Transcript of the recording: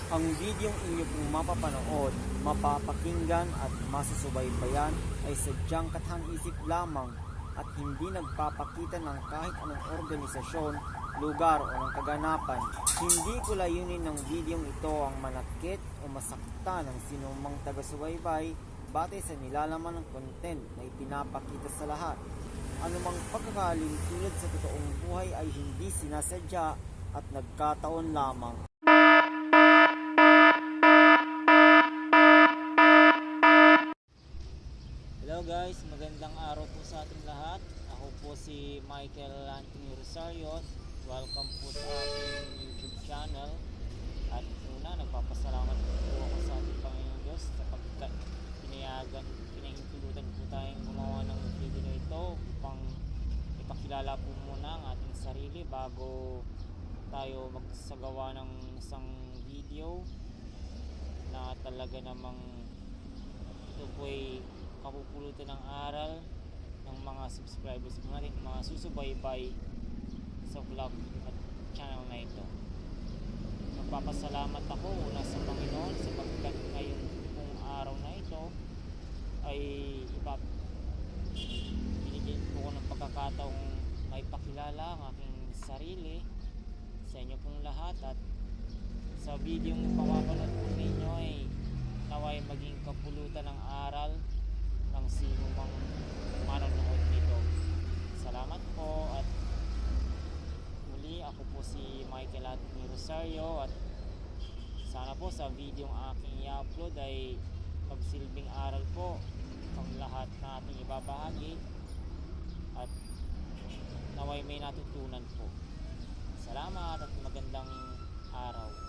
Ang videong inyo pong mapapanood, mapapakinggan at masusubaybayan ay sadyang kathang-isip lamang at hindi nagpapakita ng kahit anong organisasyon, lugar o ng kaganapan. Hindi ko layunin ng videong ito ang manakit o masakta ng sinumang taga-subaybay batay sa nilalaman ng content na ipinapakita sa lahat. Anumang pagkakaling tulad sa totoong buhay ay hindi sinasadya at nagkataon lamang. Hello guys, magandang araw po sa ating lahat. Ako po si Michael Anthony Rosario. Welcome po sa aking YouTube channel. At una, nagpapasalamat po ako sa ating Panginoon Diyos sapagkat pinahintulutan po tayong gumawa ng video na ito upang ipakilala po muna ang ating sarili bago tayo magsagawa ng isang video na talaga namang ito po ay kapupulutan ng aral ng mga subscribers po natin, mga susubaybay sa vlog at channel na ito. Magpapasalamat ako una sa Panginoon sapagkat ngayon pong araw na ito ay binigyan po ko ng pagkakataong may pakilala ang aking sarili sa inyo pong lahat, at sa video ng pamapanood po ninyo ay naway maging kapulutan ng aral ng sino mang manonood nito. Salamat po, at muli ako po si Michael Anthony Rosario, at sana po sa video ang aking i-upload ay magsilbing aral po ang lahat na ating ibabahagi at naway may natutunan po. Salamat at magandang araw.